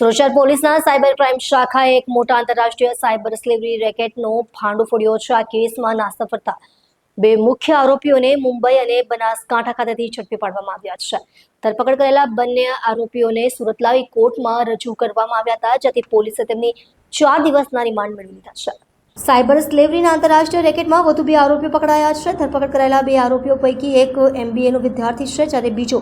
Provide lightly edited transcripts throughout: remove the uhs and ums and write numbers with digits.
સુરત પોલીસના cyber crime શાખાએ એક મોટા આંતરરાષ્ટ્રીય સાયબર સ્લેવરી રેકેટનો ભાંડો ફોડ્યો છે। આ કેસમાં નાસ્તા ફરતા બે મુખ્ય આરોપીઓને મુંબઈ અને બનાસકાંઠા ખાતેથી ઝડપી પાડવામાં આવ્યા છે। ધરપકડ કરેલા બંને આરોપીઓને સુરત લાવી કોર્ટમાં રજૂ કરવામાં આવ્યા હતા, જેથી પોલીસે તેમની 4 દિવસના રિમાન્ડ મેળવી લીધા છે। સાયબર સ્લેવરીના આંતરરાષ્ટ્રીય રેકેટમાં વધુ બે આરોપીઓ પકડાયા છે। ધરપકડ કરાયેલા બે આરોપીઓ પૈકી એક MBAનો વિદ્યાર્થી છે, જ્યારે બીજો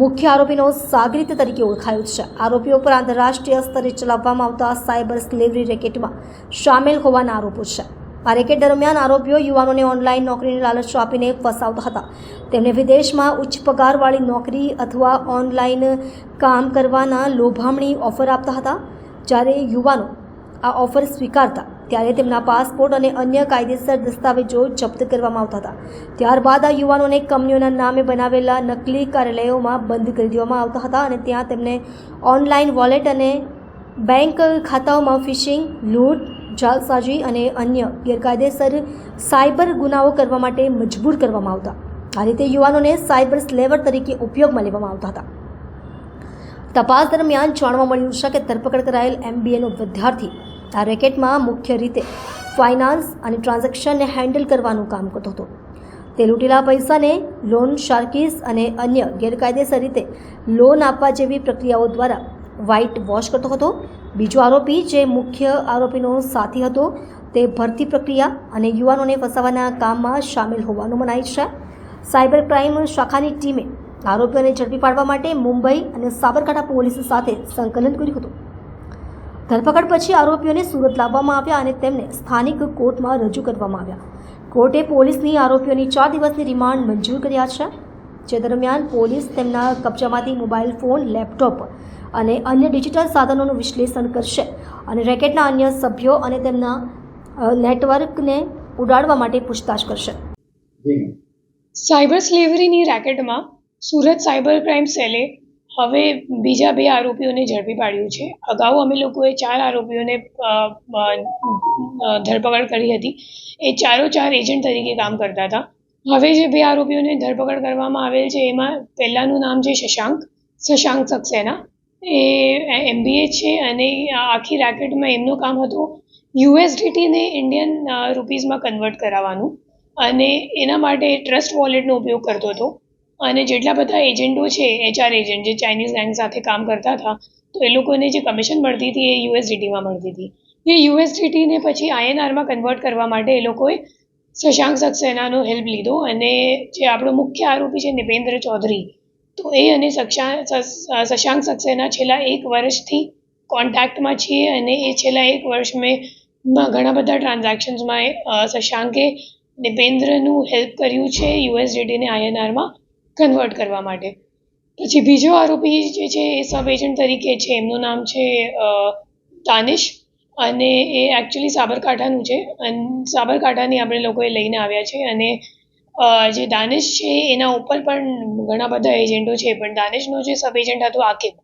મુખ્ય આરોપીનો સાગરીત તરીકે ઓળખાયો છે। આરોપીઓ પર આંતરરાષ્ટ્રીય સ્તરે ચલાવવામાં આવતા સાયબર સ્લેવરી રેકેટમાં સામેલ હોવાના આરોપો છે। આ રેકેટ દરમિયાન આરોપીઓ યુવાનોને ઓનલાઈન નોકરીની લાલચ આપીને ફસાવતા હતા। તેમને વિદેશમાં ઉચ્ચ પગારવાળી નોકરી અથવા ઓનલાઈન કામ કરવાના લોભામણી ઓફર આપતા હતા। જ્યારે યુવાનો આ ઓફર સ્વીકારતા ત્યારે તેમના પાસપોર્ટ અને અન્ય કાયદેસર દસ્તાવેજો જપ્ત કરવામાં આવતા હતા। ત્યારબાદ આ યુવાનોને કંપનીઓના નામે બનાવેલા નકલી કાર્યાલયોમાં બંધ કરી દેવામાં આવતા હતા અને ત્યાં તેમને ઓનલાઈન વોલેટ અને બેંક ખાતાઓમાં ફિશિંગ, લૂંટ, જાલસાજી અને અન્ય ગેરકાયદેસર સાયબર ગુનાઓ કરવા માટે મજબૂર કરવામાં આવતા। આ રીતે યુવાનોને સાયબર સ્લેવર તરીકે ઉપયોગમાં લેવામાં આવતા હતા। તપાસ દરમિયાન જાણવા મળ્યું છે કે ધરપકડ કરાયેલ MBAનો વિદ્યાર્થી આ રેકેટમાં મુખ્ય રીતે ફાઇનાન્સ અને ટ્રાન્ઝેક્શનને હેન્ડલ કરવાનું કામ કરતો હતો। તે લૂંટેલા પૈસાને લોન શાર્કીસ અને અન્ય ગેરકાયદેસર રીતે લોન આપવા જેવી પ્રક્રિયાઓ દ્વારા વ્હાઇટ વોશ કરતો હતો। બીજો આરોપી, જે મુખ્ય આરોપીનો સાથી હતો, તે ભરતી પ્રક્રિયા અને યુવાનોને ફસાવવાના કામમાં સામેલ હોવાનું મનાય છે। સાયબર ક્રાઇમ શાખાની ટીમે આરોપીઓને ઝડપી પાડવા માટે મુંબઈ અને સાબરકાંઠા પોલીસ સાથે સંકલન કર્યું હતું। ધરપકડ પછી આરોપીઓને સુરત લાવવામાં આવ્યા અને તેમને સ્થાનિક કોર્ટમાં રજૂ કરવામાં આવ્યા। કોર્ટે પોલીસની આરોપીઓની 4 દિવસની રિમાન્ડ મંજૂર કર્યા છે, જે દરમિયાન પોલીસ તેમના કબજામાંથી મોબાઈલ ફોન, લેપટોપ અને અન્ય ડિજિટલ સાધનોનું વિશ્લેષણ કરશે અને રેકેટના અન્ય સભ્યો અને તેમના નેટવર્કને ઉડાડવા માટે પૂછતાછ કરશે। સાયબર સ્લેવરીની રેકેટમાં સુરત સાયબર ક્રાઇમ સેલે હવે બીજા બે આરોપીઓને ઝડપી પાડ્યું છે। અગાઉ અમે લોકોએ 4 આરોપીઓને ધરપકડ કરી હતી। એ 4 એજન્ટ તરીકે કામ કરતા હતા। હવે જે બે આરોપીઓને ધરપકડ કરવામાં આવેલ છે, એમાં પહેલાંનું નામ છે શશાંક સક્સેના। એ MBA છે અને આખી રેકેટમાં એમનું કામ હતું USDT ને ઇન્ડિયન રૂપીઝમાં કન્વર્ટ કરાવવાનું, અને એના માટે ટ્રસ્ટ વોલેટનો ઉપયોગ કરતો હતો। અને જેટલા બધા એજન્ટો છે, HR એજન્ટ જે ચાઇનીઝ ગેંગ સાથે કામ કરતા હતા, તો એ લોકોને જે કમિશન મળતી હતી એ USDTમાં મળતી હતી। એ USDTને પછી INRમાં કન્વર્ટ કરવા માટે એ લોકોએ શશાંક સક્સેનાનો હેલ્પ લીધો, અને જે આપણો મુખ્ય આરોપી છે નિપેન્દ્ર ચૌધરી, તો એ અને શશાંક સક્સેના છેલ્લા 1 વર્ષથી કોન્ટેક્ટમાં છીએ, અને એ છેલ્લા 1 વર્ષમાં ઘણા બધા ટ્રાન્ઝેક્શન્સમાં શશાંકે નિપેન્દ્રનું હેલ્પ કર્યું છે USDTને INRમાં કન્વર્ટ કરવા માટે। પછી બીજો આરોપી જે છે એ સબ એજન્ટ તરીકે છે, એમનું નામ છે દાનિશ, અને એ એકચ્યુઅલી સાબરકાંઠાનું છે, અને સાબરકાંઠાની આપણે લોકોએ લઈને આવ્યા છે। અને જે દાનિશ છે એના ઉપર પણ ઘણા બધા એજન્ટો છે, પણ દાનિશનો જે સબ એજન્ટ હતો આકિબ,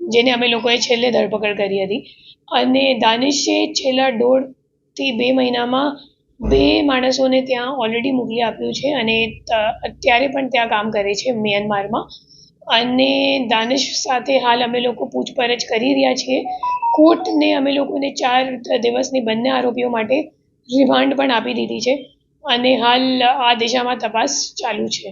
જેને અમે લોકોએ છેલ્લે ધરપકડ કરી હતી, અને દાનિશે છેલ્લા 1.5 થી 2 મહિનામાં 2 માણસોને ત્યાં ઓલરેડી મોકલી આપ્યું છે, અને અત્યારે પણ ત્યાં કામ કરે છે મ્યાનમારમાં। અને દાનિશ સાથે હાલ અમે લોકો પૂછપરછ કરી રહ્યા છીએ। કોર્ટને અમે લોકોને 4 દિવસની બંને આરોપીઓ માટે રિમાન્ડ પણ આપી દીધી છે, અને હાલ આ દિશામાં તપાસ ચાલુ છે।